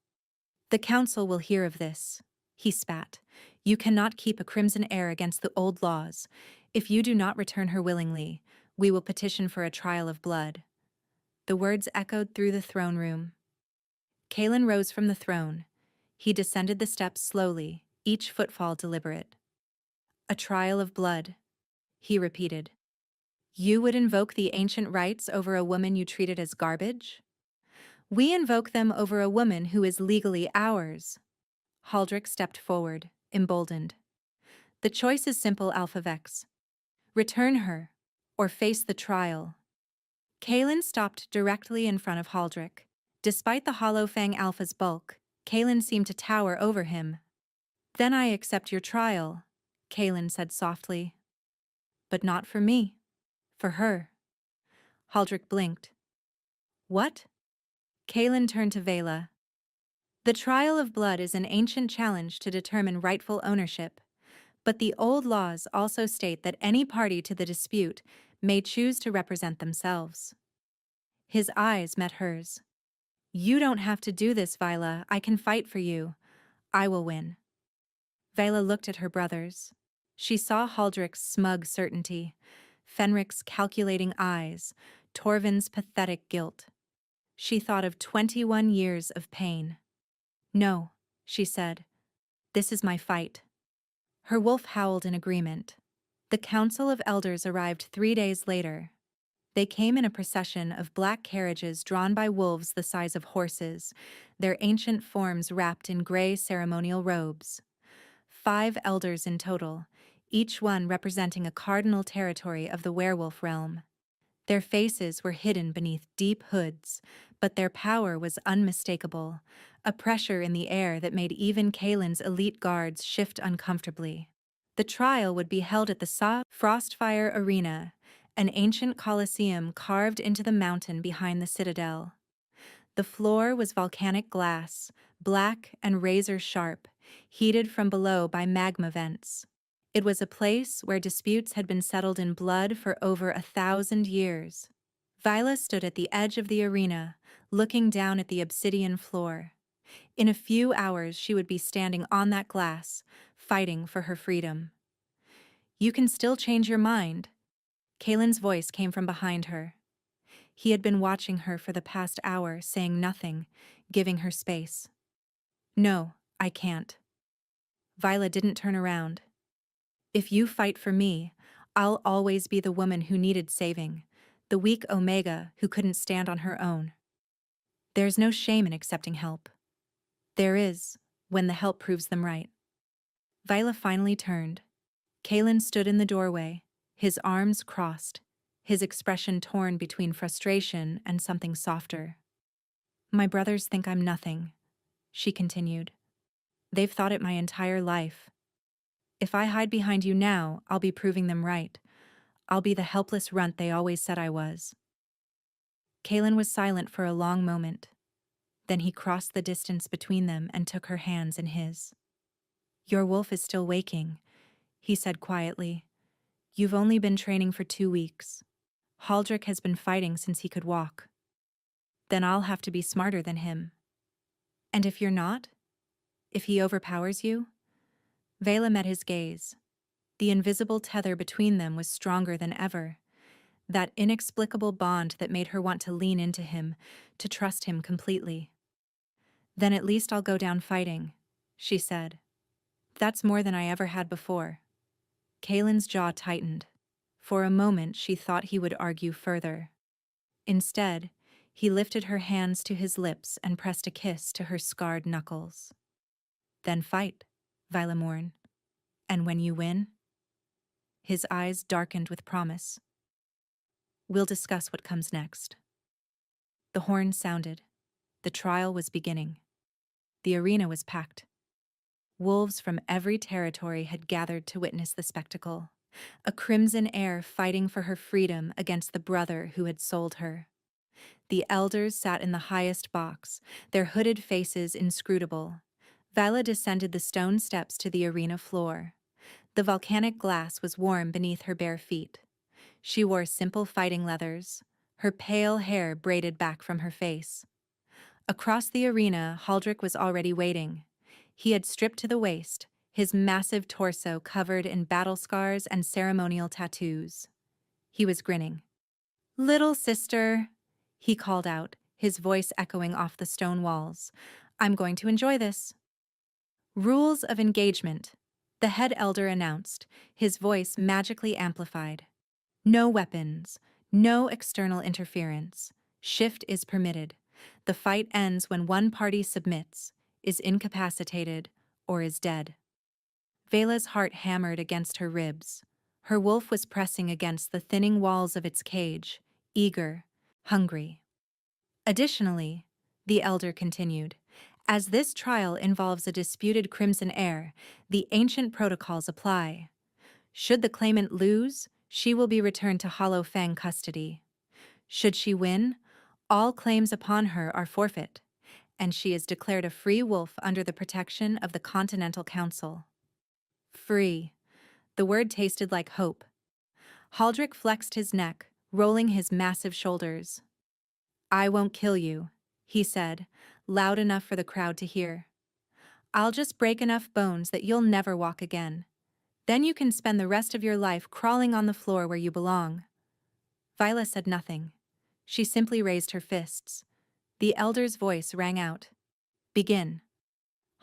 The council will hear of this, he spat. You cannot keep a crimson heir against the old laws. If you do not return her willingly, we will petition for a trial of blood. The words echoed through the throne room. Kalen rose from the throne. He descended the steps slowly, each footfall deliberate. A trial of blood, he repeated. You would invoke the ancient rites over a woman you treated as garbage? We invoke them over a woman who is legally ours. Haldrick stepped forward, emboldened. The choice is simple, Alphavex. Return her, or face the trial. Kalen stopped directly in front of Haldrick. Despite the Hollow Fang Alpha's bulk, Kalen seemed to tower over him. Then I accept your trial, Kalen said softly. But not for me. For her. Haldrick blinked. What? Kalen turned to Vela. The trial of blood is an ancient challenge to determine rightful ownership, but the old laws also state that any party to the dispute may choose to represent themselves. His eyes met hers. You don't have to do this, Vila. I can fight for you. I will win. Vela looked at her brothers. She saw Haldrick's smug certainty, Fenric's calculating eyes, Torvin's pathetic guilt. She thought of 21 years of pain. No, she said. This is my fight. Her wolf howled in agreement. The Council of Elders arrived 3 days later. They came in a procession of black carriages drawn by wolves the size of horses, their ancient forms wrapped in gray ceremonial robes. 5 elders in total, each one representing a cardinal territory of the werewolf realm. Their faces were hidden beneath deep hoods, but their power was unmistakable, a pressure in the air that made even Kalen's elite guards shift uncomfortably. The trial would be held at the Frostfire Arena, an ancient coliseum carved into the mountain behind the citadel. The floor was volcanic glass, black and razor-sharp, heated from below by magma vents. It was a place where disputes had been settled in blood for over 1,000 years. Vila stood at the edge of the arena, looking down at the obsidian floor. In a few hours she would be standing on that glass, fighting for her freedom. You can still change your mind. Kalen's voice came from behind her. He had been watching her for the past hour, saying nothing, giving her space. No, I can't. Viola didn't turn around. If you fight for me, I'll always be the woman who needed saving, the weak Omega who couldn't stand on her own. There's no shame in accepting help. There is, when the help proves them right. Viola finally turned. Kalen stood in the doorway, his arms crossed, his expression torn between frustration and something softer. My brothers think I'm nothing, she continued. They've thought it my entire life. If I hide behind you now, I'll be proving them right. I'll be the helpless runt they always said I was. Kalen was silent for a long moment. Then he crossed the distance between them and took her hands in his. Your wolf is still waking, he said quietly. You've only been training for 2 weeks. Haldrick has been fighting since he could walk. Then I'll have to be smarter than him. And if you're not? If he overpowers you? Vela met his gaze. The invisible tether between them was stronger than ever. That inexplicable bond that made her want to lean into him, to trust him completely. Then at least I'll go down fighting, she said. That's more than I ever had before. Kalen's jaw tightened. For a moment she thought he would argue further. Instead, he lifted her hands to his lips and pressed a kiss to her scarred knuckles. Then fight, Viola Morn. And when you win? His eyes darkened with promise. We'll discuss what comes next. The horn sounded. The trial was beginning. The arena was packed. Wolves from every territory had gathered to witness the spectacle. A crimson heir fighting for her freedom against the brother who had sold her. The elders sat in the highest box, their hooded faces inscrutable. Viola descended the stone steps to the arena floor. The volcanic glass was warm beneath her bare feet. She wore simple fighting leathers, her pale hair braided back from her face. Across the arena, Haldrick was already waiting. He had stripped to the waist, his massive torso covered in battle scars and ceremonial tattoos. He was grinning. Little sister, he called out, his voice echoing off the stone walls. I'm going to enjoy this. Rules of engagement, the head elder announced, his voice magically amplified. No weapons, no external interference. Shift is permitted. The fight ends when one party submits, is incapacitated, or is dead. Vela's heart hammered against her ribs. Her wolf was pressing against the thinning walls of its cage, eager, hungry. Additionally, the elder continued, as this trial involves a disputed crimson heir, the ancient protocols apply. Should the claimant lose, she will be returned to Hollow Fang custody. Should she win, all claims upon her are forfeit, and she is declared a free wolf under the protection of the Continental Council. Free. The word tasted like hope. Haldrick flexed his neck, rolling his massive shoulders. I won't kill you, he said, loud enough for the crowd to hear. I'll just break enough bones that you'll never walk again. Then you can spend the rest of your life crawling on the floor where you belong. Viola said nothing. She simply raised her fists. The elder's voice rang out. Begin.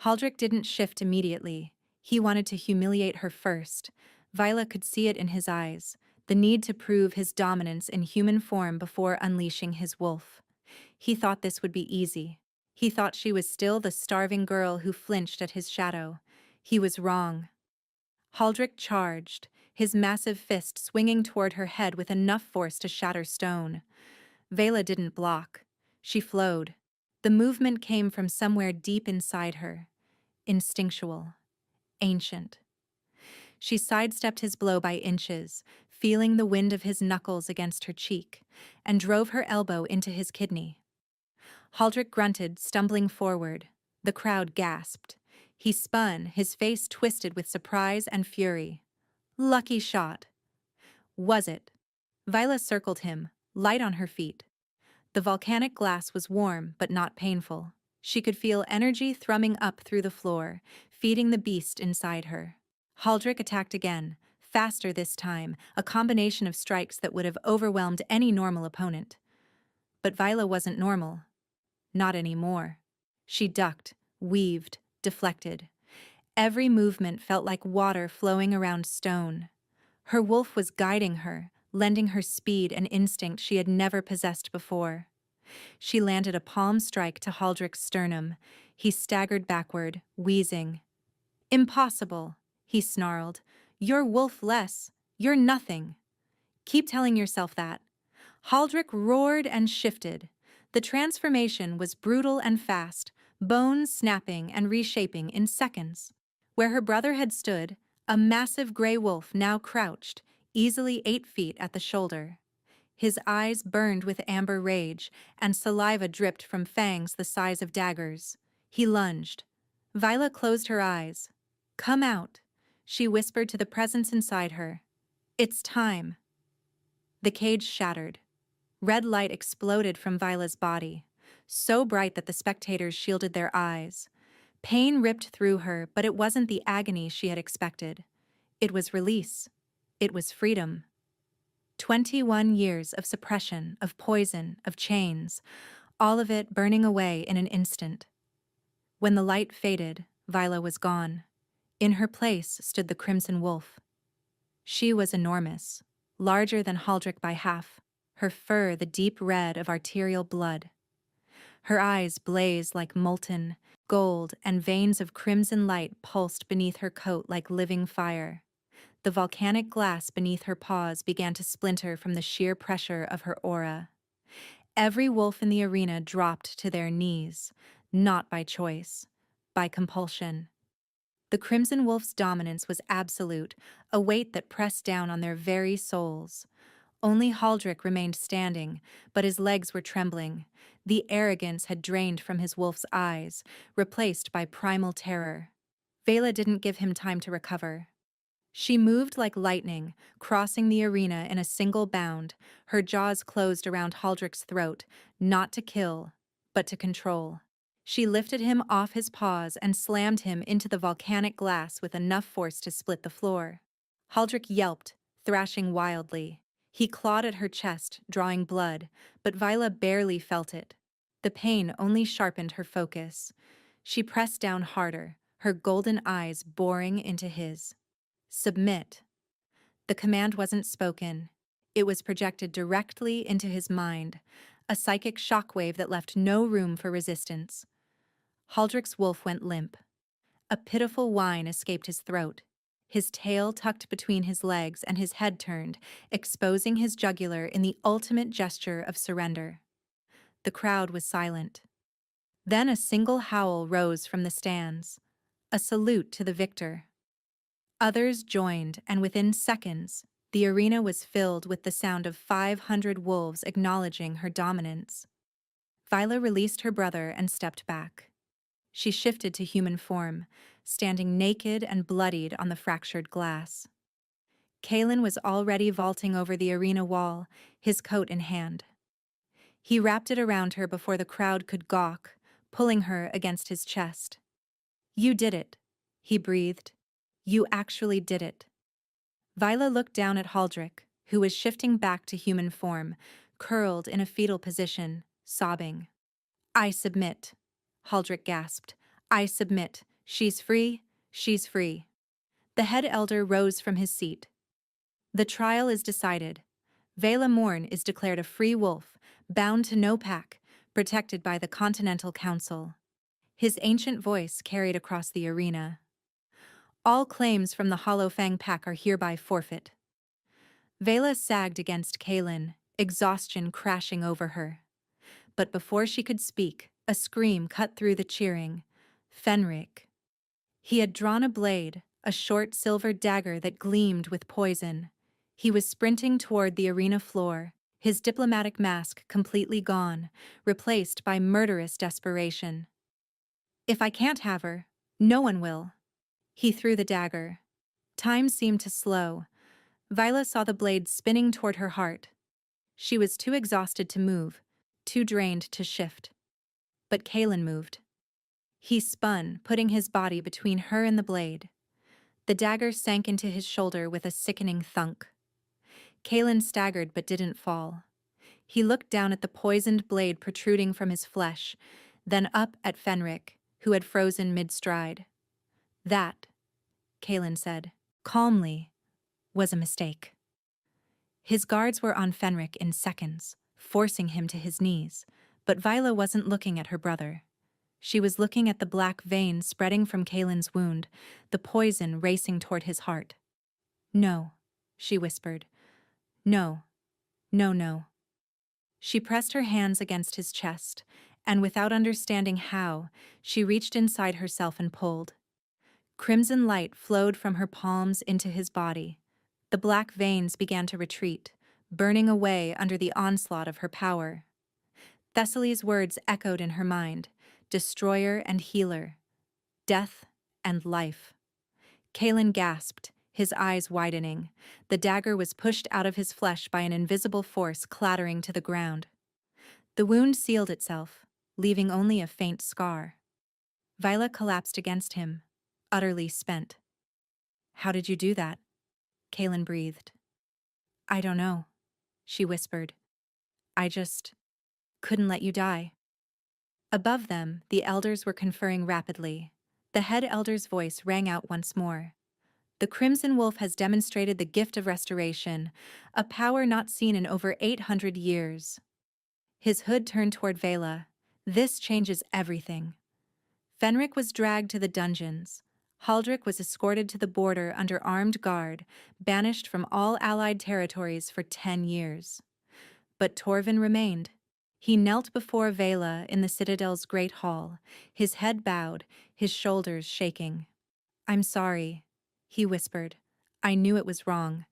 Haldrick didn't shift immediately. He wanted to humiliate her first. Viola could see it in his eyes, the need to prove his dominance in human form before unleashing his wolf. He thought this would be easy. He thought she was still the starving girl who flinched at his shadow. He was wrong. Haldrick charged, his massive fist swinging toward her head with enough force to shatter stone. Vela didn't block. She flowed. The movement came from somewhere deep inside her. Instinctual. Ancient. She sidestepped his blow by inches, feeling the wind of his knuckles against her cheek, and drove her elbow into his kidney. Haldrick grunted, stumbling forward. The crowd gasped. He spun, his face twisted with surprise and fury. Lucky shot. Was it? Viola circled him, light on her feet. The volcanic glass was warm but not painful. She could feel energy thrumming up through the floor, feeding the beast inside her. Haldrick attacked again, faster this time, a combination of strikes that would have overwhelmed any normal opponent. But Viola wasn't normal. Not anymore. She ducked, weaved, deflected. Every movement felt like water flowing around stone. Her wolf was guiding her, lending her speed and instinct she had never possessed before. She landed a palm strike to Haldrick's sternum. He staggered backward, wheezing. "Impossible," he snarled. "You're wolf-less. You're nothing." "Keep telling yourself that." Haldrick roared and shifted. The transformation was brutal and fast, bones snapping and reshaping in seconds. Where her brother had stood, a massive gray wolf now crouched, easily 8 feet at the shoulder. His eyes burned with amber rage, and saliva dripped from fangs the size of daggers. He lunged. Viola closed her eyes. "Come out," she whispered to the presence inside her. "It's time." The cage shattered. Red light exploded from Viola's body, so bright that the spectators shielded their eyes. Pain ripped through her, but it wasn't the agony she had expected. It was release. It was freedom. 21 years of suppression, of poison, of chains, all of it burning away in an instant. When the light faded, Viola was gone. In her place stood the crimson wolf. She was enormous, larger than Haldrick by half, her fur the deep red of arterial blood. Her eyes blazed like molten gold, and veins of crimson light pulsed beneath her coat like living fire. The volcanic glass beneath her paws began to splinter from the sheer pressure of her aura. Every wolf in the arena dropped to their knees, not by choice, by compulsion. The crimson wolf's dominance was absolute, a weight that pressed down on their very souls. Only Haldrick remained standing, but his legs were trembling. The arrogance had drained from his wolf's eyes, replaced by primal terror. Vela didn't give him time to recover. She moved like lightning, crossing the arena in a single bound, her jaws closed around Haldrick's throat, not to kill, but to control. She lifted him off his paws and slammed him into the volcanic glass with enough force to split the floor. Haldrick yelped, thrashing wildly. He clawed at her chest, drawing blood, but Viola barely felt it. The pain only sharpened her focus. She pressed down harder, her golden eyes boring into his. Submit. The command wasn't spoken. It was projected directly into his mind, a psychic shockwave that left no room for resistance. Haldrick's wolf went limp. A pitiful whine escaped his throat. His tail tucked between his legs and his head turned, exposing his jugular in the ultimate gesture of surrender. The crowd was silent. Then a single howl rose from the stands, a salute to the victor. Others joined, and within seconds, the arena was filled with the sound of 500 wolves acknowledging her dominance. Viola released her brother and stepped back. She shifted to human form, standing naked and bloodied on the fractured glass. Kalen was already vaulting over the arena wall, his coat in hand. He wrapped it around her before the crowd could gawk, pulling her against his chest. "You did it," he breathed. "You actually did it." Viola looked down at Haldrick, who was shifting back to human form, curled in a fetal position, sobbing. "I submit," Haldrick gasped. "I submit. She's free. She's free." The head elder rose from his seat. "The trial is decided. Vela Morn is declared a free wolf, bound to no pack, protected by the Continental Council." His ancient voice carried across the arena. "All claims from the Hollow Fang pack are hereby forfeit." Vela sagged against Kalen, exhaustion crashing over her. But before she could speak, a scream cut through the cheering. Fenric. He had drawn a blade, a short silver dagger that gleamed with poison. He was sprinting toward the arena floor, his diplomatic mask completely gone, replaced by murderous desperation. "If I can't have her, no one will." He threw the dagger. Time seemed to slow. Viola saw the blade spinning toward her heart. She was too exhausted to move, too drained to shift. But Kalen moved. He spun, putting his body between her and the blade. The dagger sank into his shoulder with a sickening thunk. Kalen staggered but didn't fall. He looked down at the poisoned blade protruding from his flesh, then up at Fenric, who had frozen mid-stride. That, Kalen said, calmly, was a mistake. His guards were on Fenric in seconds, forcing him to his knees, but Viola wasn't looking at her brother. She was looking at the black vein spreading from Kalen's wound, the poison racing toward his heart. "No," she whispered. "No, no, no." She pressed her hands against his chest, and without understanding how, she reached inside herself and pulled. Crimson light flowed from her palms into his body. The black veins began to retreat, burning away under the onslaught of her power. Thessaly's words echoed in her mind, destroyer and healer, death and life. Kalen gasped, his eyes widening. The dagger was pushed out of his flesh by an invisible force clattering to the ground. The wound sealed itself, leaving only a faint scar. Viola collapsed against him, utterly spent. "How did you do that?" Kalen breathed. "I don't know," she whispered. "I just couldn't let you die." Above them, the elders were conferring rapidly. The head elder's voice rang out once more. "The Crimson Wolf has demonstrated the gift of restoration, a power not seen in over 800 years. His hood turned toward Vela. "This changes everything." Fenric was dragged to the dungeons. Haldric was escorted to the border under armed guard, banished from all allied territories for 10 years. But Torvin remained. He knelt before Vela in the Citadel's great hall, his head bowed, his shoulders shaking. "I'm sorry," he whispered. "I knew it was wrong.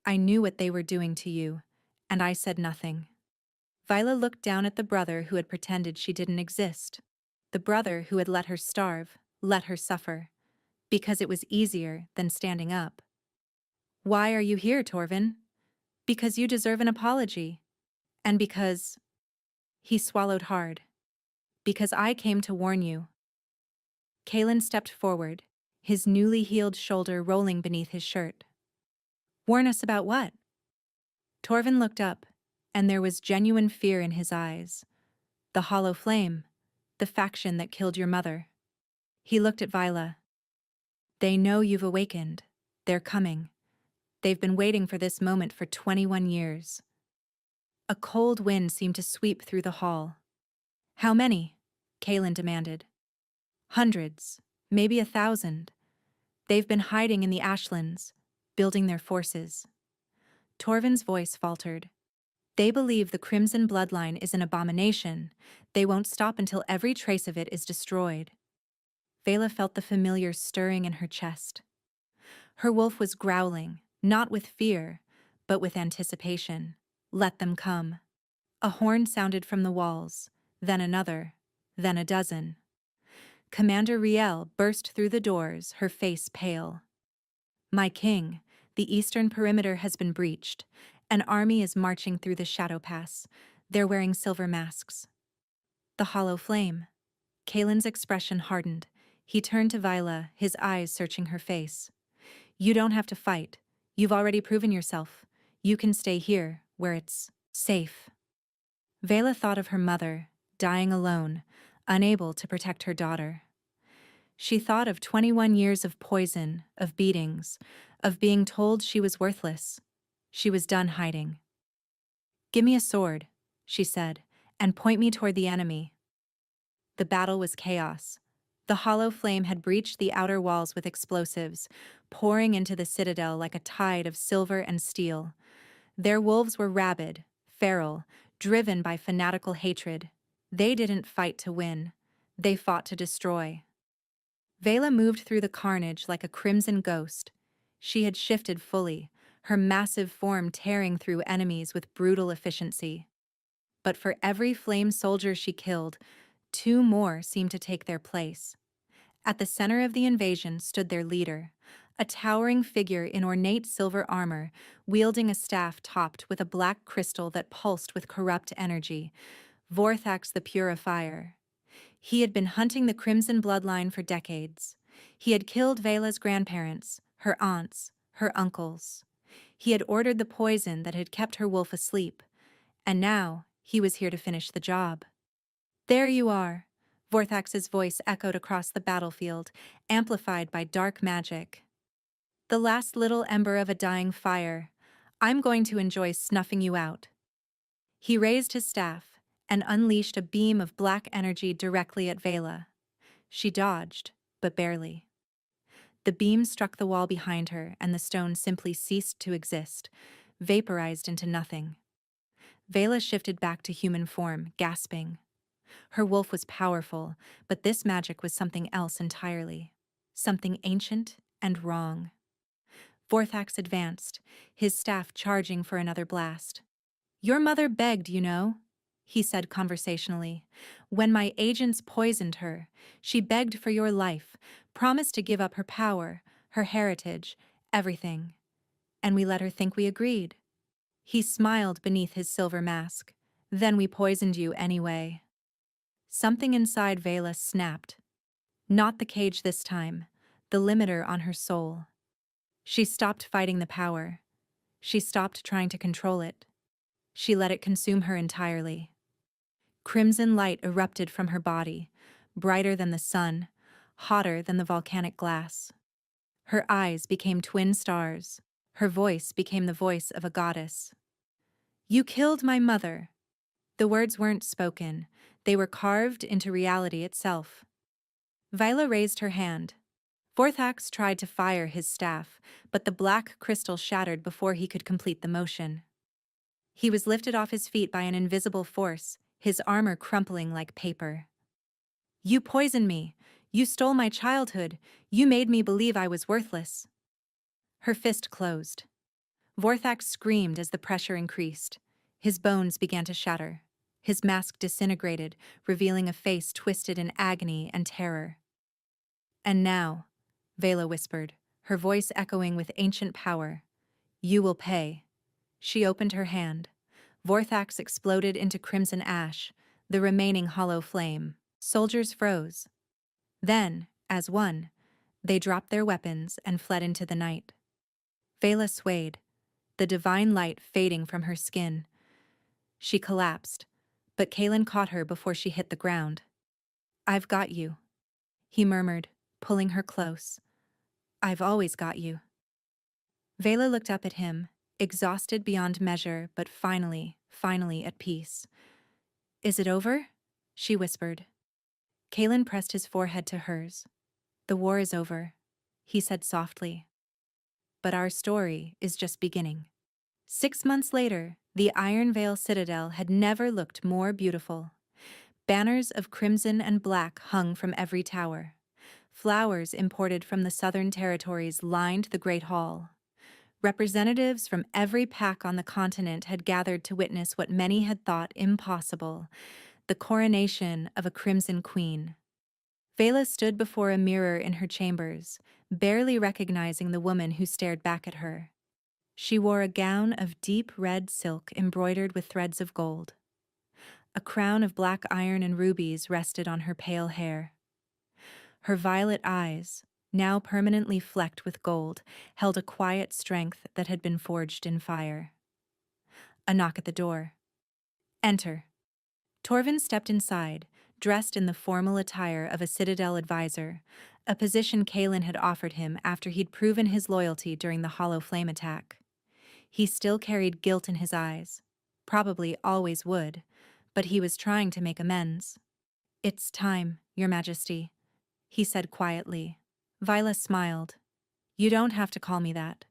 I knew what they were doing to you, and I said nothing." Viola looked down at the brother who had pretended she didn't exist. The brother who had let her starve, let her suffer, because it was easier than standing up. "Why are you here, Torvin?" "Because you deserve an apology. And because—" He swallowed hard. "Because I came to warn you." Kalen stepped forward, his newly healed shoulder rolling beneath his shirt. "Warn us about what?" Torvin looked up, and there was genuine fear in his eyes. "The Hollow Flame, the faction that killed your mother." He looked at Viola. "They know you've awakened. They're coming. They've been waiting for this moment for 21 years. A cold wind seemed to sweep through the hall. "How many?" Kalen demanded. "Hundreds, maybe 1,000. They've been hiding in the ashlands, building their forces." Torvin's voice faltered. "They believe the Crimson bloodline is an abomination. They won't stop until every trace of it is destroyed." Vela felt the familiar stirring in her chest. Her wolf was growling, not with fear, but with anticipation. Let them come. A horn sounded from the walls, then another, then a dozen. Commander Riel burst through the doors, her face pale. "My king, the eastern perimeter has been breached. An army is marching through the Shadow Pass. They're wearing silver masks." "The Hollow Flame." Kalen's expression hardened. He turned to Viola, his eyes searching her face. "You don't have to fight. You've already proven yourself. You can stay here, where it's safe." Vela thought of her mother, dying alone, unable to protect her daughter. She thought of 21 years of poison, of beatings, of being told she was worthless. She was done hiding. "Give me a sword," she said, "and point me toward the enemy." The battle was chaos. The Hollow Flame had breached the outer walls with explosives, pouring into the citadel like a tide of silver and steel. Their wolves were rabid, feral, driven by fanatical hatred. They didn't fight to win. They fought to destroy. Vela moved through the carnage like a crimson ghost. She had shifted fully, her massive form tearing through enemies with brutal efficiency. But for every flame soldier she killed, 2 more seemed to take their place. At the center of the invasion stood their leader, a towering figure in ornate silver armor, wielding a staff topped with a black crystal that pulsed with corrupt energy, Vorthax the Purifier. He had been hunting the Crimson bloodline for decades. He had killed Vela's grandparents, her aunts, her uncles. He had ordered the poison that had kept her wolf asleep, and now he was here to finish the job. There you are, Vorthax's voice echoed across the battlefield, amplified by dark magic. The last little ember of a dying fire. I'm going to enjoy snuffing you out. He raised his staff and unleashed a beam of black energy directly at Vela. She dodged, but barely. The beam struck the wall behind her, and the stone simply ceased to exist, vaporized into nothing. Vela shifted back to human form, gasping. Her wolf was powerful, but this magic was something else entirely. Something ancient and wrong. Vorthax advanced, his staff charging for another blast. "Your mother begged, you know," he said conversationally. "When my agents poisoned her, she begged for your life, promised to give up her power, her heritage, everything. And we let her think we agreed." He smiled beneath his silver mask. "Then we poisoned you anyway." Something inside Vela snapped. Not the cage this time, the limiter on her soul. She stopped fighting the power. She stopped trying to control it. She let it consume her entirely. Crimson light erupted from her body, brighter than the sun, hotter than the volcanic glass. Her eyes became twin stars. Her voice became the voice of a goddess. "You killed my mother." The words weren't spoken. They were carved into reality itself. Vila raised her hand. Vorthax tried to fire his staff, but the black crystal shattered before he could complete the motion. He was lifted off his feet by an invisible force, his armor crumpling like paper. "You poisoned me. You stole my childhood. You made me believe I was worthless." Her fist closed. Vorthax screamed as the pressure increased. His bones began to shatter. His mask disintegrated, revealing a face twisted in agony and terror. "And now," Vela whispered, her voice echoing with ancient power, "you will pay." She opened her hand. Vorthax exploded into crimson ash, the remaining hollow flame. Soldiers froze. Then, as one, they dropped their weapons and fled into the night. Vela swayed, the divine light fading from her skin. She collapsed, but Kaelin caught her before she hit the ground. "I've got you," he murmured, pulling her close. "I've always got you." Vela looked up at him, exhausted beyond measure, but finally at peace. "Is it over?" she whispered. Kaelin pressed his forehead to hers. "The war is over," he said softly. "But our story is just beginning." 6 months later, the Iron Veil Citadel had never looked more beautiful. Banners of crimson and black hung from every tower. Flowers imported from the southern territories lined the Great Hall. Representatives from every pack on the continent had gathered to witness what many had thought impossible, the coronation of a Crimson Queen. Vela stood before a mirror in her chambers, barely recognizing the woman who stared back at her. She wore a gown of deep red silk embroidered with threads of gold. A crown of black iron and rubies rested on her pale hair. Her violet eyes, now permanently flecked with gold, held a quiet strength that had been forged in fire. A knock at the door. "Enter." Torvin stepped inside, dressed in the formal attire of a Citadel advisor, a position Kaelin had offered him after he'd proven his loyalty during the Hollow Flame attack. He still carried guilt in his eyes, probably always would, but he was trying to make amends. "It's time, Your Majesty," he said quietly. Vila smiled. "You don't have to call me that."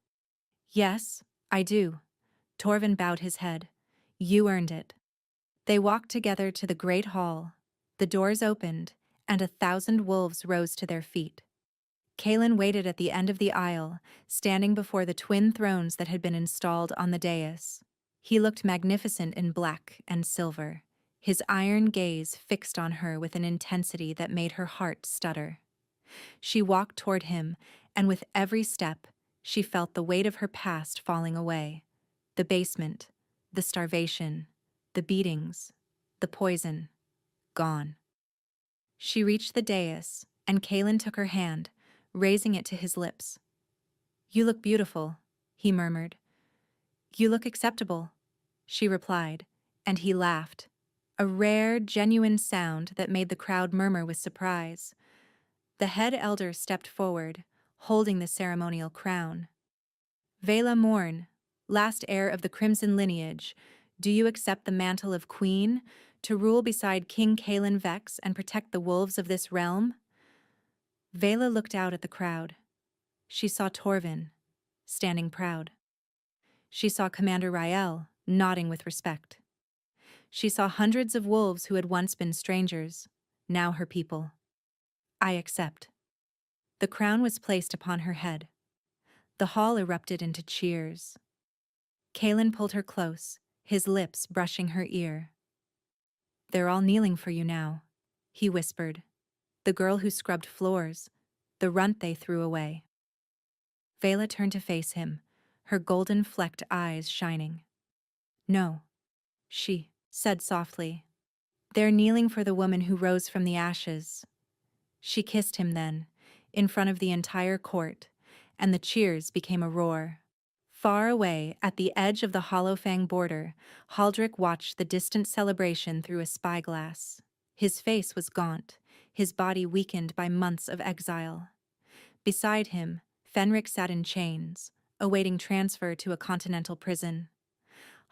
"Yes, I do." Torvin bowed his head. "You earned it." They walked together to the great hall. The doors opened, and 1,000 wolves rose to their feet. Kaelin waited at the end of the aisle, standing before the twin thrones that had been installed on the dais. He looked magnificent in black and silver, his iron gaze fixed on her with an intensity that made her heart stutter. She walked toward him, and with every step, she felt the weight of her past falling away. The basement, the starvation, the beatings, the poison, gone. She reached the dais, and Kalen took her hand, raising it to his lips. "You look beautiful," he murmured. "You look acceptable," she replied, and he laughed, a rare, genuine sound that made the crowd murmur with surprise. The head elder stepped forward, holding the ceremonial crown. "Vela Morn, last heir of the Crimson lineage, do you accept the mantle of queen to rule beside King Kalen Vex and protect the wolves of this realm?" Vela looked out at the crowd. She saw Torvin, standing proud. She saw Commander Rael, nodding with respect. She saw hundreds of wolves who had once been strangers, now her people. "I accept." The crown was placed upon her head. The hall erupted into cheers. Kalen pulled her close, his lips brushing her ear. "They're all kneeling for you now," he whispered. "The girl who scrubbed floors, the runt they threw away." Vela turned to face him, her golden-flecked eyes shining. "No," she said softly. "They're kneeling for the woman who rose from the ashes." She kissed him then, in front of the entire court, and the cheers became a roar. Far away, at the edge of the Hollowfang border, Haldrick watched the distant celebration through a spyglass. His face was gaunt, his body weakened by months of exile. Beside him, Fenric sat in chains, awaiting transfer to a continental prison.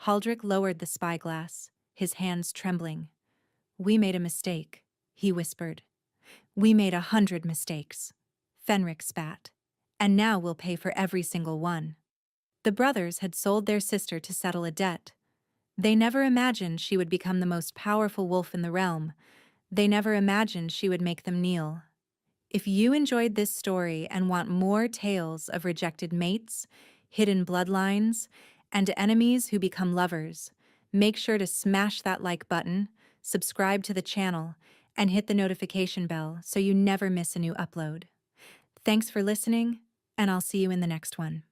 Haldrick lowered the spyglass, his hands trembling. "We made a mistake," he whispered. "We made 100 mistakes." Fenric spat. "And now we'll pay for every single one." The brothers had sold their sister to settle a debt. They never imagined she would become the most powerful wolf in the realm. They never imagined she would make them kneel. If you enjoyed this story and want more tales of rejected mates, hidden bloodlines, and enemies who become lovers, make sure to smash that like button, subscribe to the channel, and hit the notification bell so you never miss a new upload. Thanks for listening, and I'll see you in the next one.